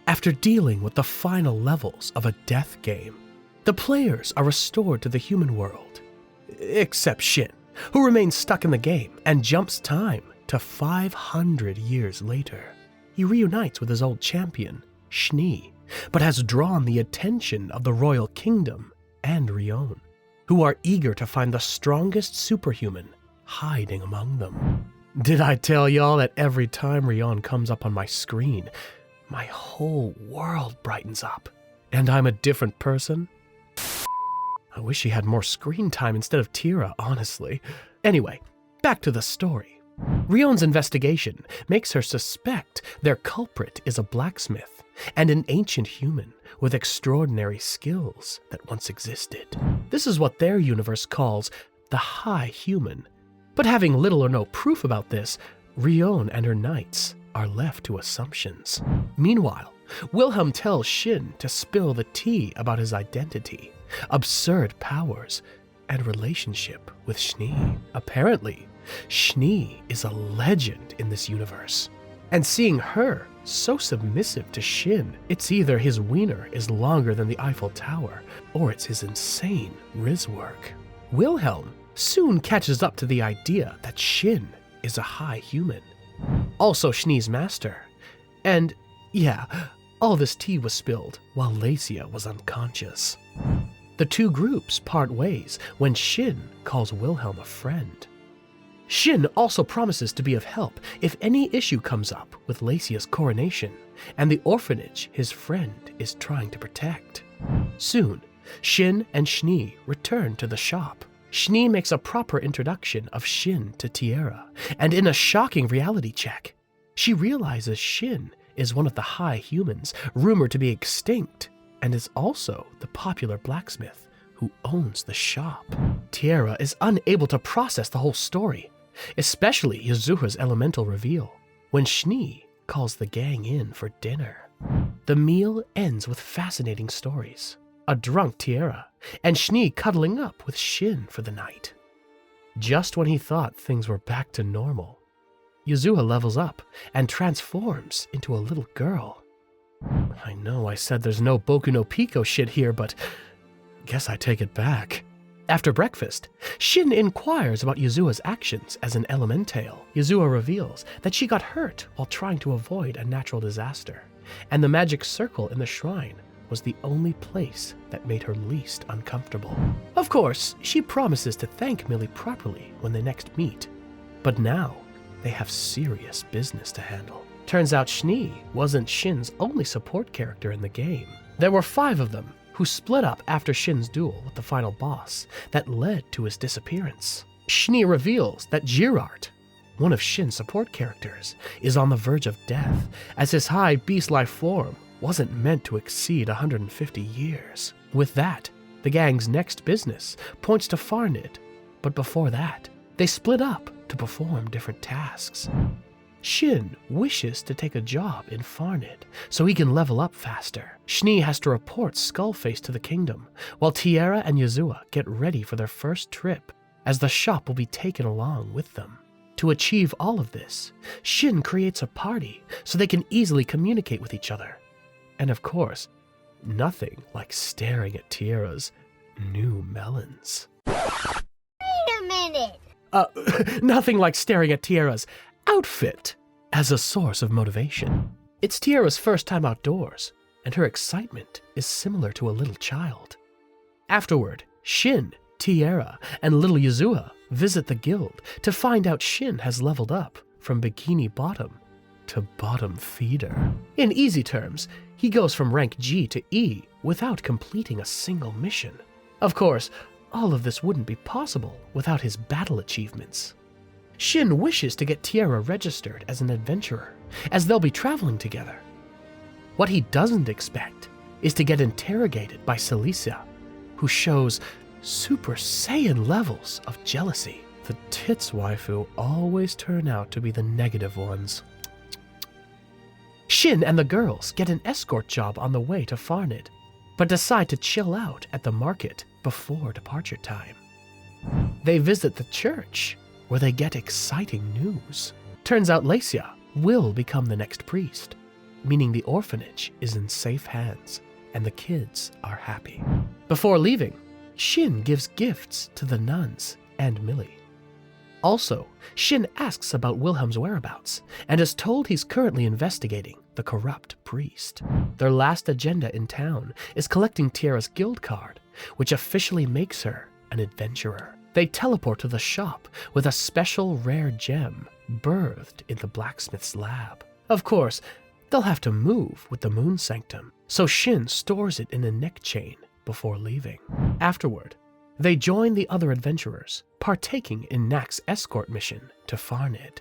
After dealing with the final levels of a death game, the players are restored to the human world, except Shin, who remains stuck in the game and jumps time to 500 years later. He reunites with his old champion, Schnee, but has drawn the attention of the royal kingdom and Rion, who are eager to find the strongest superhuman hiding among them. Did I tell y'all that every time Rion comes up on my screen, my whole world brightens up, and I'm a different person? I wish she had more screen time instead of Tira, honestly. Anyway, back to the story. Rion's investigation makes her suspect their culprit is a blacksmith and an ancient human with extraordinary skills that once existed. This is what their universe calls the high human. But having little or no proof about this, Rion and her knights are left to assumptions. Meanwhile, Wilhelm tells Shin to spill the tea about his identity, absurd powers, and relationship with Schnee. Apparently, Schnee is a legend in this universe. And seeing her so submissive to Shin, it's either his wiener is longer than the Eiffel Tower, or it's his insane riz work. Wilhelm soon catches up to the idea that Shin is a high human, also Schnee's master. And yeah, all this tea was spilled while Lacia was unconscious. The two groups part ways when Shin calls Wilhelm a friend. Shin also promises to be of help if any issue comes up with Lacia's coronation and the orphanage his friend is trying to protect. Soon, Shin and Schnee return to the shop. Schnee makes a proper introduction of Shin to Tierra, and in a shocking reality check, she realizes Shin is one of the high humans rumored to be extinct and is also the popular blacksmith who owns the shop. Tierra is unable to process the whole story, especially Yasuha's elemental reveal, when Schnee calls the gang in for dinner. The meal ends with fascinating stories, a drunk Tierra, and Schnee cuddling up with Shin for the night. Just when he thought things were back to normal, Yasuha levels up and transforms into a little girl. I know I said there's no Boku no Pico shit here, but guess I take it back. After breakfast, Shin inquires about Yasuha's actions as an elemental. Yasuha reveals that she got hurt while trying to avoid a natural disaster, and the magic circle in the shrine was the only place that made her least uncomfortable. Of course, she promises to thank Millie properly when they next meet, but now they have serious business to handle. Turns out Schnee wasn't Shin's only support character in the game. There were 5 of them who split up after Shin's duel with the final boss that led to his disappearance. Schnee reveals that Girard, one of Shin's support characters, is on the verge of death, as his high beast-like form wasn't meant to exceed 150 years. With that, the gang's next business points to Farnid, but before that, they split up to perform different tasks. Shin wishes to take a job in Farnid so he can level up faster. Schnee has to report Skullface to the kingdom, while Tierra and Yasuha get ready for their first trip, as the shop will be taken along with them. To achieve all of this, Shin creates a party so they can easily communicate with each other. And of course, nothing like staring at Tierra's new melons. Wait a minute! Nothing like staring at Tierra's outfit as a source of motivation. It's Tierra's first time outdoors, and her excitement is similar to a little child. Afterward, Shin, Tierra, and little Yasuha visit the guild to find out Shin has leveled up from Bikini Bottom to Bottom Feeder. In easy terms, he goes from rank G to E without completing a single mission. Of course, all of this wouldn't be possible without his battle achievements. Shin wishes to get Tierra registered as an adventurer, as they'll be traveling together. What he doesn't expect is to get interrogated by Celicia, who shows Super Saiyan levels of jealousy. The tits waifu always turn out to be the negative ones. Shin and the girls get an escort job on the way to Farnid, but decide to chill out at the market before departure time. They visit the church, where they get exciting news. Turns out Lacia will become the next priest. meaning the orphanage is in safe hands and the kids are happy. Before leaving, Shin gives gifts to the nuns and Millie. Also, Shin asks about Wilhelm's whereabouts and is told he's currently investigating the corrupt priest. Their last agenda in town is collecting Tiara's guild card, which officially makes her an adventurer. They teleport to the shop with a special rare gem birthed in the blacksmith's lab. Of course, they'll have to move with the Moon Sanctum, so Shin stores it in a neck chain before leaving. Afterward, they join the other adventurers, partaking in Nak's escort mission to Farnid.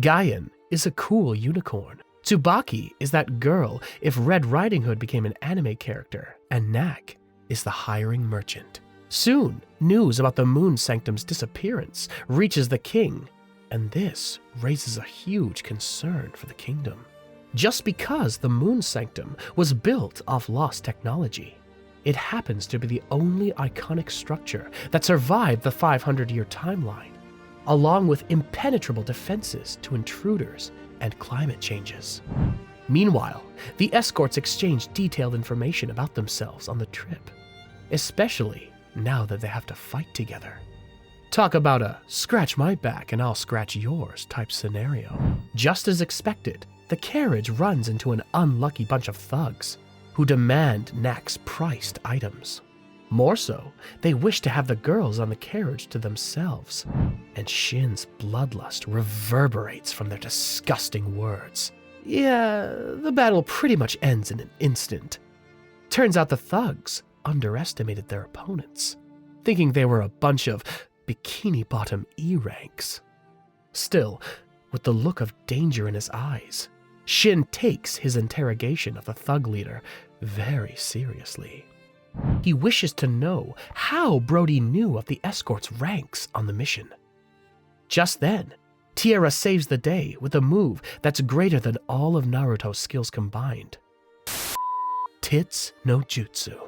Gaian is a cool unicorn. Tsubaki is that girl if Red Riding Hood became an anime character, and Nak is the hiring merchant. Soon, news about the Moon Sanctum's disappearance reaches the king, and this raises a huge concern for the kingdom. Just because the Moon Sanctum was built off lost technology, it happens to be the only iconic structure that survived the 500-year timeline, along with impenetrable defenses to intruders and climate changes. Meanwhile, the escorts exchange detailed information about themselves on the trip, especially now that they have to fight together. Talk about a scratch my back and I'll scratch yours type scenario. Just as expected, the carriage runs into an unlucky bunch of thugs who demand Nak's priced items. More so, they wish to have the girls on the carriage to themselves, and Shin's bloodlust reverberates from their disgusting words. Yeah, the battle pretty much ends in an instant. Turns out the thugs underestimated their opponents, thinking they were a bunch of bikini-bottom E-ranks. Still, with the look of danger in his eyes, Shin takes his interrogation of the thug leader very seriously. He wishes to know how Brody knew of the escort's ranks on the mission. Just then, Tiara saves the day with a move that's greater than all of Naruto's skills combined. Tits no jutsu.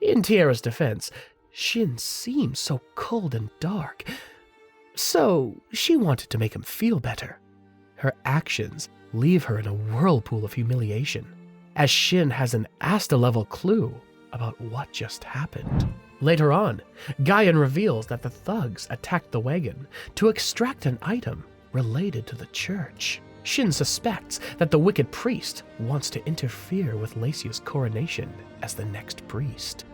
In Tiara's defense, Shin seems so cold and dark, so she wanted to make him feel better. Her actions leave her in a whirlpool of humiliation, as Shin has an Asta-level clue about what just happened. Later on, Gaian reveals that the thugs attacked the wagon to extract an item related to the church. Shin suspects that the wicked priest wants to interfere with Lacey's coronation as the next priest.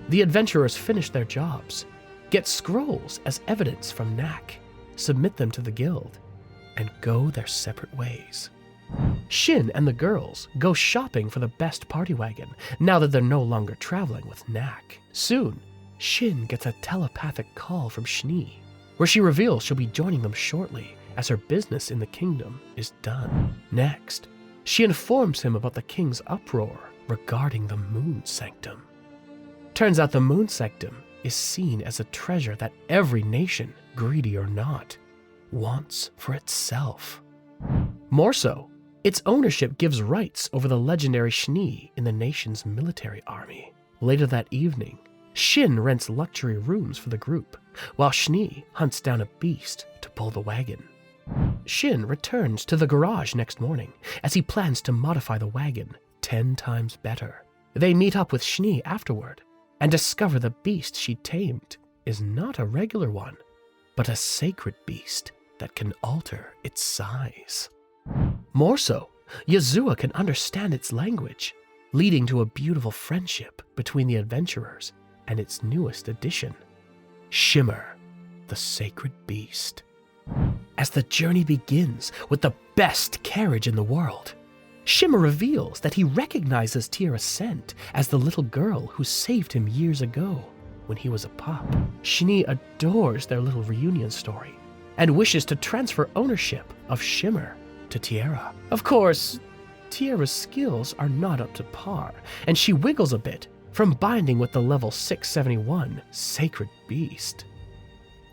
The adventurers finish their jobs, get scrolls as evidence from Nak, submit them to the guild, and go their separate ways. Shin and the girls go shopping for the best party wagon now that they're no longer traveling with Nak. Soon, Shin gets a telepathic call from Schnee, where she reveals she'll be joining them shortly as her business in the kingdom is done. Next, she informs him about the king's uproar regarding the Moon Sanctum. Turns out the Moon Sanctum is seen as a treasure that every nation, greedy or not, wants for itself. More so, its ownership gives rights over the legendary Schnee in the nation's military army. Later that evening, Shin rents luxury rooms for the group, while Schnee hunts down a beast to pull the wagon. Shin returns to the garage next morning as he plans to modify the wagon 10 times better. They meet up with Schnee afterward and discover the beast she tamed is not a regular one, but a sacred beast that can alter its size. More so, Yuzua can understand its language, leading to a beautiful friendship between the adventurers and its newest addition, Shimmer, the sacred beast. As the journey begins with the best carriage in the world, Shimmer reveals that he recognizes Tiara's scent as the little girl who saved him years ago when he was a pup. Schnee adores their little reunion story and wishes to transfer ownership of Shimmer to Tiara. Of course, Tiara's skills are not up to par, and she wiggles a bit from binding with the level 671 Sacred Beast.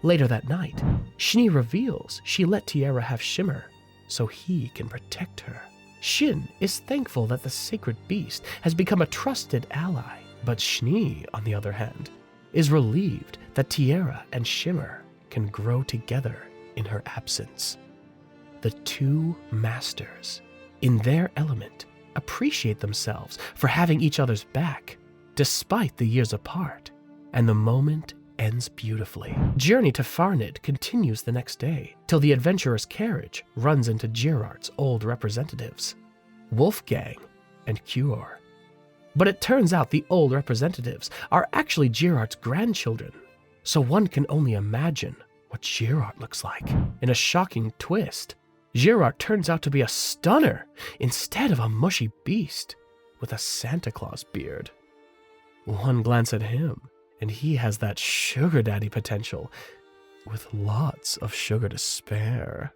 Later that night, Schnee reveals she let Tiara have Shimmer so he can protect her. Shin is thankful that the Sacred Beast has become a trusted ally, but Schnee, on the other hand, is relieved that Tiara and Shimmer can grow together in her absence. The two masters in their element, appreciate themselves for having each other's back, despite the years apart, and the moment ends beautifully. Journey to Farnid continues the next day, till the adventurer's carriage runs into Gerard's old representatives, Wolfgang and Cure. But it turns out the old representatives are actually Gerard's grandchildren, so one can only imagine what Gerard looks like. In a shocking twist, Gerard turns out to be a stunner instead of a mushy beast with a Santa Claus beard. One glance at him, and he has that sugar daddy potential, with lots of sugar to spare.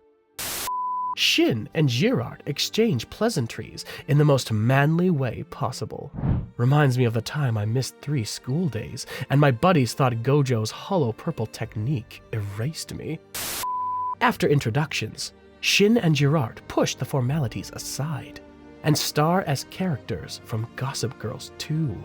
Shin and Gerard exchange pleasantries in the most manly way possible. Reminds me of the time I missed 3 school days, and my buddies thought Gojo's hollow purple technique erased me. After introductions, Shin and Gerard push the formalities aside and star as characters from Gossip Girls 2.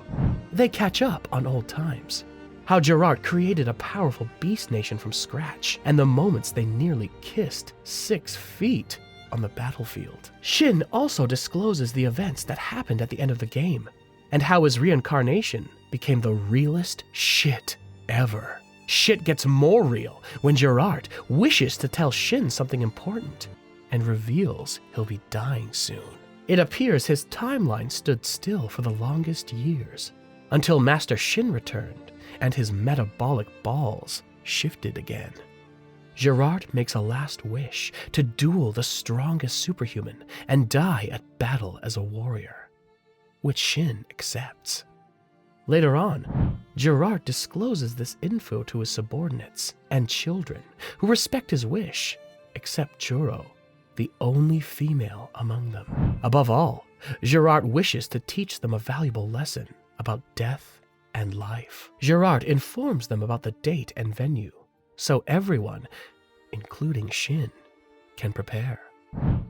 They catch up on old times, how Gerard created a powerful beast nation from scratch, and the moments they nearly kissed 6 feet on the battlefield. Shin also discloses the events that happened at the end of the game, and how his reincarnation became the realest shit ever. Shit gets more real when Gerard wishes to tell Shin something important, and reveals he'll be dying soon. It appears his timeline stood still for the longest years, until Master Shin returned and his metabolic balls shifted again. Gerard makes a last wish to duel the strongest superhuman and die at battle as a warrior, which Shin accepts. Later on, Gerard discloses this info to his subordinates and children, who respect his wish, except Juro, the only female among them. Above all, Gerard wishes to teach them a valuable lesson about death and life. Gerard informs them about the date and venue, so everyone, including Shin, can prepare.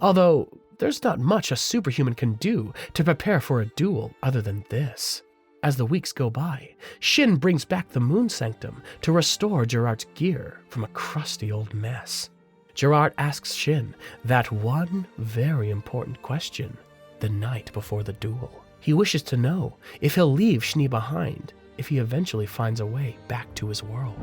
Although, there's not much a superhuman can do to prepare for a duel other than this. As the weeks go by, Shin brings back the Moon Sanctum to restore Gerard's gear from a crusty old mess. Gerard asks Shin that one very important question the night before the duel. He wishes to know if he'll leave Schnee behind if he eventually finds a way back to his world.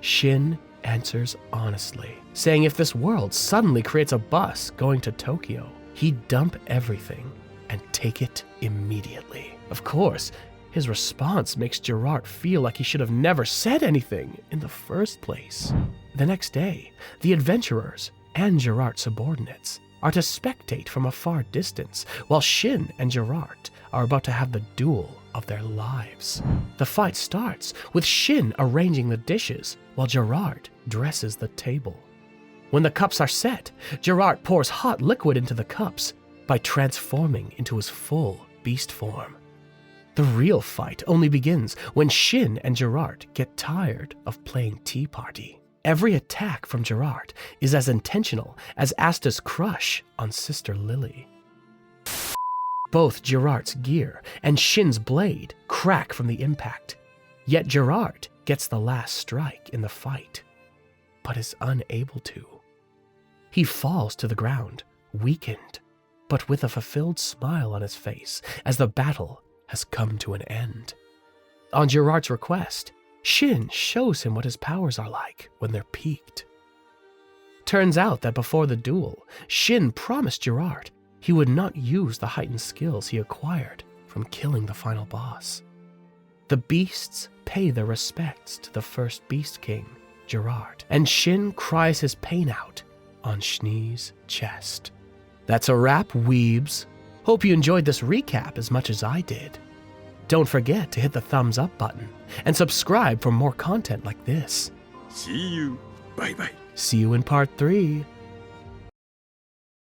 Shin answers honestly, saying if this world suddenly creates a bus going to Tokyo, he'd dump everything and take it immediately. Of course, his response makes Gerard feel like he should have never said anything in the first place. The next day, the adventurers and Gerard's subordinates are to spectate from a far distance while Shin and Gerard are about to have the duel of their lives. The fight starts with Shin arranging the dishes while Gerard dresses the table. When the cups are set, Gerard pours hot liquid into the cups by transforming into his full beast form. The real fight only begins when Shin and Gerard get tired of playing tea party. Every attack from Gerard is as intentional as Asta's crush on Sister Lily. Both Gerard's gear and Shin's blade crack from the impact, yet Gerard gets the last strike in the fight, but is unable to. He falls to the ground, weakened, but with a fulfilled smile on his face as the battle has come to an end. On Gerard's request, Shin shows him what his powers are like when they're peaked. Turns out that before the duel, Shin promised Gerard he would not use the heightened skills he acquired from killing the final boss. The beasts pay their respects to the first Beast King, Gerard, and Shin cries his pain out on Schnee's chest. That's a wrap, weebs. Hope you enjoyed this recap as much as I did. Don't forget to hit the thumbs up button and subscribe for more content like this. See you. Bye bye. See you in part 3.